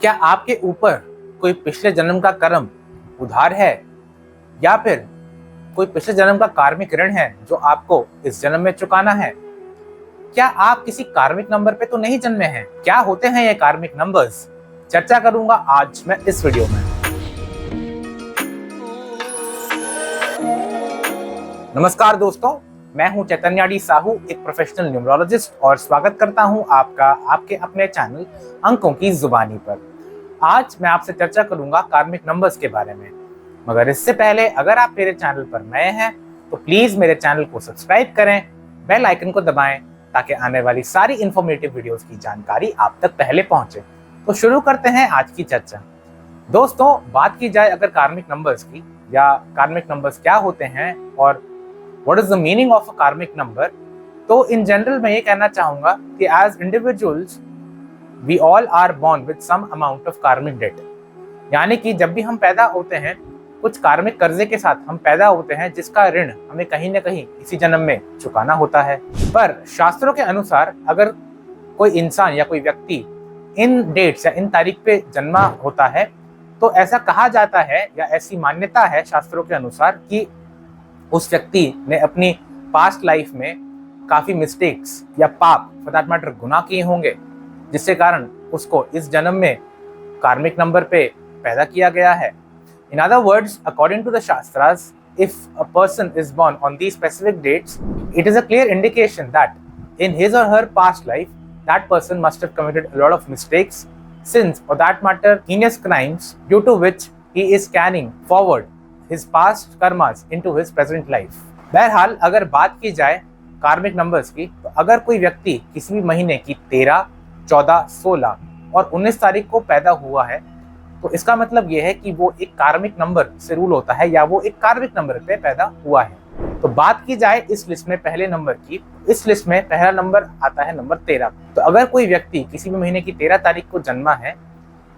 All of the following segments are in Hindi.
क्या आपके ऊपर कोई पिछले जन्म का कर्म उधार है, या फिर कोई पिछले जन्म का कार्मिक ऋण है जो आपको इस जन्म में चुकाना है? क्या आप किसी कार्मिक नंबर पे तो नहीं जन्मे हैं? क्या होते हैं ये कार्मिक नंबर्स? चर्चा करूंगा आज मैं इस वीडियो में। नमस्कार दोस्तों, मैं हूं चैतन्या डी साहू, एक प्रोफेशनल न्यूमरोलॉजिस्ट, और स्वागत करता हूं आपका आपके अपने चैनल अंकों की जुबानी पर। आज मैं आपसे चर्चा करूंगा कार्मिक नंबर्स के बारे में, मगर इससे पहले अगर आप मेरे चैनल पर नए हैं तो प्लीज मेरे चैनल को सब्सक्राइब करें, बेल आइकन को दबाएं ताकि आने वाली सारी इंफॉर्मेटिव वीडियोस की जानकारी आप तक पहले पहुंचे। तो शुरू करते हैं आज की चर्चा। दोस्तों, बात की जाए अगर कार्मिक नंबर्स की, या कार्मिक नंबर्स क्या होते हैं और what is the meaning of a कार्मिक नंबर, तो इन जनरल मैं ये कहना चाहूंगा कि as individuals we all are born with some amount of karmic debt. यानी कि जब भी हम पैदा होते हैं कुछ कार्मिक कर्जे के साथ हम पैदा होते हैं, जिसका ऋण हमें कहीं ना कहीं इसी जन्म में चुकाना होता है। पर शास्त्रों के अनुसार अगर कोई इंसान या कोई व्यक्ति इन डेट्स या इन तारीख पे जन्मा होता है तो ऐसा कहा जाता है या ऐसी मान्यता है शास्त्रों के अनुसार कि उस व्यक्ति ने अपनी पास्ट लाइफ में काफी मिस्टेक्स या पाप फॉर दैट मैटर गुनाह किए होंगे, जिसके कारण उसको इस जन्म में कार्मिक नंबर पे पैदा किया गया है। In other words, according to the shastras, if a person is born on these specific dates, it is a clear indication that in his or her past life, that person must have committed a lot of mistakes, sins, or that matter heinous crimes, due to which he is carrying forward his past karmas into his present life. बहरहाल अगर बात की जाए कार्मिक नंबर्स की, तो अगर कोई व्यक्ति किसी भी महीने की 13, 14, 16 और 19 तारीख को पैदा हुआ है तो इसका मतलब यह है कि वो एक कार्मिक नंबर से रूल होता है, या वो एक कार्मिक नंबर पे पैदा हुआ है। तो बात की जाए इस लिस्ट में पहले नंबर की, इस लिस्ट में पहला नंबर आता है नंबर 13। तो अगर कोई व्यक्ति किसी भी महीने की 13 तारीख को जन्मा है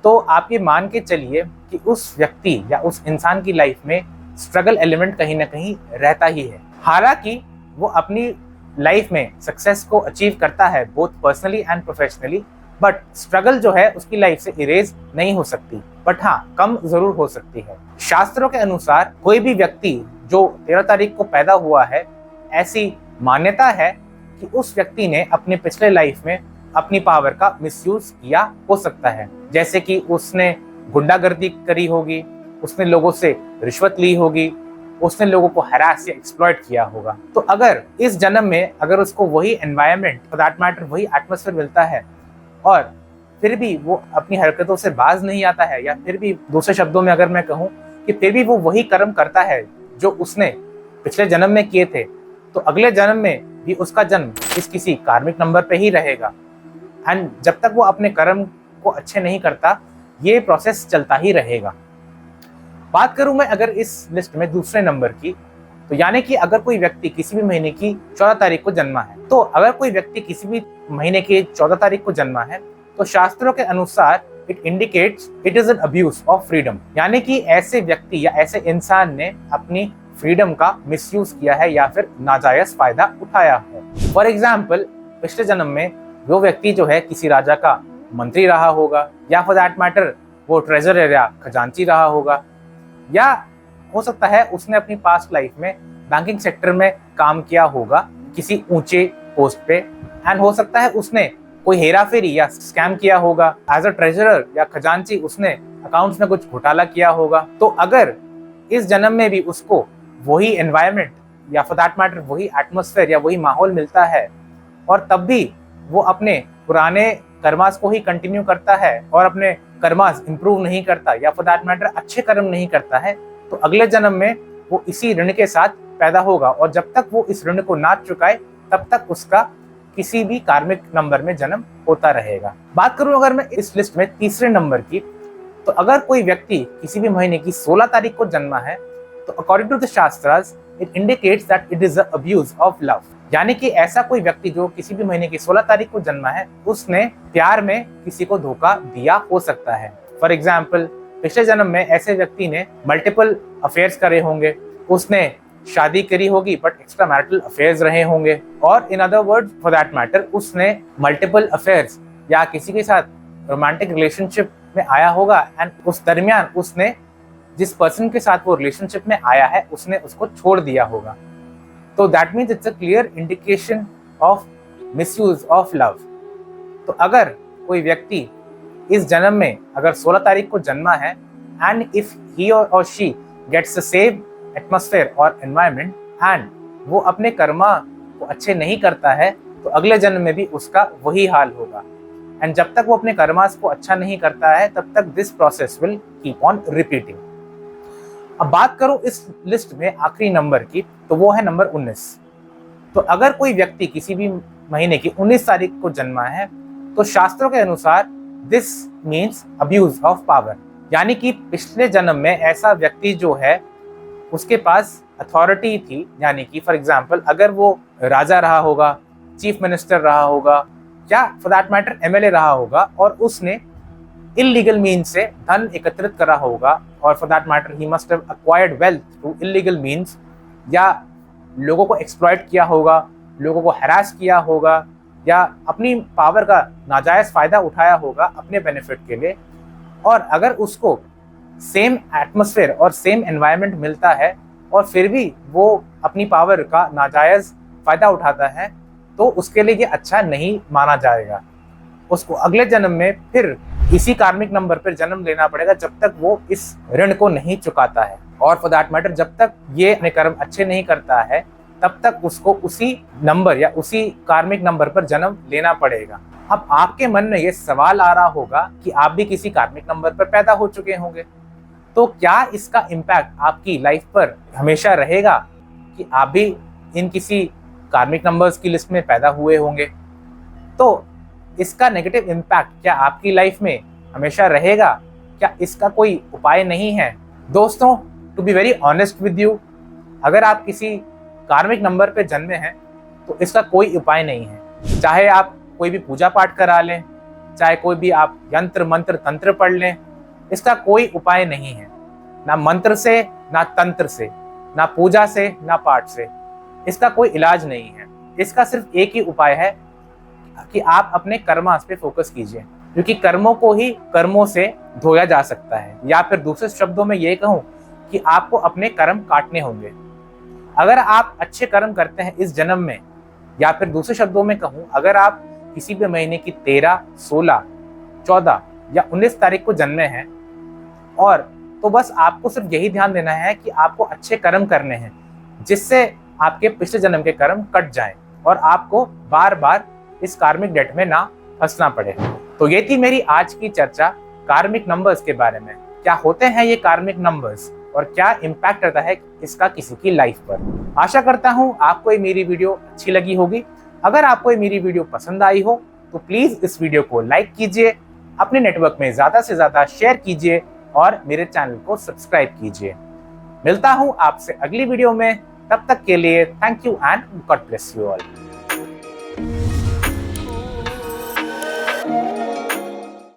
तो आप ये मान के चलिए कि उस व्यक्ति या उस इंसान की लाइफ में स्ट्रगल एलिमेंट कहीं ना कहीं रहता ही है। हालांकि वो अपनी लाइफ में सक्सेस को अचीव करता है both personally and professionally, but struggle जो है उसकी लाइफ से इरेज नहीं हो सकती, बट हाँ कम जरूर हो सकती है। शास्त्रों के अनुसार कोई भी व्यक्ति जो 13 तारीख को पैदा हुआ है, ऐसी मान्यता है कि उस व्यक्ति ने अपने पिछले लाइफ में अपनी पावर का मिसयूज किया हो सकता है, जैसे कि उसने गुंडागर्दी करी होगी, उसने लोगों से रिश्वत ली होगी, उसने लोगों को हरास या एक्सप्लॉइट किया होगा। तो अगर इस जन्म में अगर उसको वही एनवायरनमेंट फॉर दैट मैटर वही एटमॉस्फेयर मिलता है और फिर भी वो अपनी हरकतों से बाज नहीं आता है, या फिर भी दूसरे शब्दों में अगर मैं कहूँ कि फिर भी वो वही कर्म करता है जो उसने पिछले जन्म में किए थे, तो अगले जन्म में भी उसका जन्म किसी कार्मिक नंबर पे ही रहेगा। एंड जब तक वो अपने कर्म को अच्छे नहीं करता, ये प्रोसेस चलता ही रहेगा। बात करूं मैं अगर इस लिस्ट में दूसरे नंबर की, तो यानी कि अगर कोई व्यक्ति किसी भी महीने की 14 तारीख को जन्मा है, तो अगर कोई व्यक्ति किसी भी महीने की 14 तारीख को जन्मा है तो शास्त्रों के अनुसार it indicates it is an abuse of freedom. यानी कि ऐसे व्यक्ति या ऐसे इंसान ने अपनी फ्रीडम का मिसयूज किया है या फिर नाजायज फायदा उठाया है। फॉर एग्जाम्पल, पिछले जन्म में वो व्यक्ति जो है किसी राजा का मंत्री रहा होगा, या फॉर दैट मैटर वो ट्रेजरर या खजांची रहा होगा, या हो सकता है उसने अपनी पास्ट लाइफ में बैंकिंग सेक्टर में काम किया होगा किसी ऊंचे पोस्ट पे, एंड हो सकता है उसने कोई हेरा फेरी या स्कैम किया होगा एज अ ट्रेजरर या खजांची, उसने अकाउंट्स में कुछ घोटाला किया होगा। तो अगर इस जन्म में भी उसको वही एनवायरनमेंट या फॉर दैट मैटर वही एटमॉस्फेयर या वही माहौल मिलता है, और तब भी वो अपने पुराने कर्मास को ही कंटिन्यू करता है और अपने कर्मास इंप्रूव नहीं करता, या फॉर दैट मैटर अच्छे कर्म नहीं करता है, तो अगले जन्म में वो इसी ऋण के साथ पैदा होगा, और जब तक वो इस ऋण को ना चुकाए तब तक उसका किसी भी कार्मिक नंबर में जन्म होता रहेगा। बात करूं अगर मैं इस लिस्ट में तीसरे नंबर की, तो अगर कोई व्यक्ति किसी भी महीने की 16 तारीख को जन्मा है तो according to the shastras it indicates that it is a abuse of love. यानी कि ऐसा कोई व्यक्ति जो किसी भी महीने की 16 तारीख को जन्मा है, उसने प्यार में किसी को धोखा दिया हो सकता है। फॉर एग्जाम्पल, पिछले जन्म में ऐसे व्यक्ति ने मल्टीपल अफेयर्स करे होंगे, उसने शादी करी होगी बट एक्स्ट्रा मैरिटल अफेयर्स रहे होंगे, और इन other words for that matter उसने मल्टीपल अफेयर्स या किसी के साथ रोमांटिक रिलेशनशिप में आया होगा एंड उस दरमियान उसने जिस पर्सन के साथ वो रिलेशनशिप में आया है उसने उसको छोड़ दिया होगा। तो that means it's a clear indication of misuse of love. तो अगर कोई व्यक्ति इस जन्म में अगर 16 तारीख को जन्मा है एंड इफ ही और she gets the same atmosphere और एनवायरनमेंट एंड वो अपने कर्मा को अच्छे नहीं करता है तो अगले जन्म में भी उसका वही हाल होगा। एंड जब तक वो अपने कर्मास को अच्छा नहीं करता है तब तक this process will keep on repeating. अब बात करूं इस लिस्ट में आखिरी नंबर की, तो वो है नंबर 19। तो अगर कोई व्यक्ति किसी भी महीने की 19 तारीख को जन्मा है तो शास्त्रों के अनुसार this means abuse of power, यानी कि पिछले जन्म में ऐसा व्यक्ति जो है उसके पास अथॉरिटी थी, यानी कि फॉर एग्जाम्पल अगर वो राजा रहा होगा, चीफ मिनिस्टर रहा होगा या फॉर दैट मैटर एमएलए रहा होगा और उसने इलीगल मीन्स से धन एकत्रित करा होगा और for that matter he must have acquired wealth through illegal means, या लोगों को एक्सप्लॉइट किया होगा, लोगों को हैरास किया होगा या अपनी पावर का नाजायज फायदा उठाया होगा अपने बेनिफिट के लिए, और अगर उसको सेम एटमॉस्फेयर और सेम एनवायरनमेंट मिलता है और फिर भी वो अपनी पावर का नाजायज फायदा उठाता है तो उसके लिए ये अच्छा नहीं माना जाएगा। उसको अगले जन्म में फिर इसी कार्मिक नंबर पर जन्म लेना पड़ेगा जब तक वो इस ऋण को नहीं चुकाता है, और फॉर दैट मैटर जब तक ये अपने कर्म अच्छे नहीं करता है तब तक उसको उसी नंबर या उसी कार्मिक नंबर पर जन्म लेना पड़ेगा। अब आपके मन में ये सवाल आ रहा होगा कि आप भी किसी कार्मिक नंबर पर पैदा हो चुके होंगे, तो क्या इसका इम्पैक्ट आपकी लाइफ पर हमेशा रहेगा कि आप भी इन किसी कार्मिक नंबर्स की लिस्ट में पैदा हुए होंगे? तो इसका नेगेटिव इम्पैक्ट क्या आपकी लाइफ में हमेशा रहेगा? क्या इसका कोई उपाय नहीं है? दोस्तों, to be very honest with you, अगर आप किसी कार्मिक नंबर पे जन्मे हैं तो इसका कोई उपाय नहीं है। चाहे आप कोई भी पूजा पाठ करा लें, चाहे कोई भी आप यंत्र मंत्र तंत्र पढ़ लें, इसका कोई उपाय नहीं है। ना मंत्र से, ना तंत्र से, ना पूजा से, ना पाठ से इसका कोई इलाज नहीं है। इसका सिर्फ एक ही उपाय है कि आप अपने कर्मास पे फोकस कीजिए, क्योंकि कर्मों को ही कर्मों से धोया जा सकता है, या फिर दूसरे शब्दों में ये कहूँ कि आपको अपने कर्म काटने होंगे। अगर आप अच्छे कर्म करते हैं इस जन्म में, या फिर दूसरे शब्दों में कहूँ अगर आप किसी भी महीने की 13, 16, 14 या 19 तारीख को जन्मे हैं, और तो बस आपको सिर्फ यही ध्यान देना है कि आपको अच्छे कर्म करने हैं जिससे आपके पिछले जन्म के कर्म कट जाएं और आपको बार बार इस कार्मिक डेट में ना फंसना पड़े। तो ये थी मेरी आज की चर्चा कार्मिक नंबर्स के बारे में। क्या होते हैं ये कार्मिक नंबर्स और क्या इम्पैक्ट रहता है इसका किसी की लाइफ पर। आशा करता हूँ आपको ये मेरी वीडियो अच्छी लगी होगी। अगर आपको ये मेरी वीडियो पसंद आई हो तो प्लीज इस वीडियो को लाइक कीजिए, अपने नेटवर्क में ज्यादा से ज्यादा शेयर कीजिए और मेरे चैनल को सब्सक्राइब कीजिए। मिलता हूँ आपसे अगली वीडियो में, तब तक के लिए thank you and God bless you all.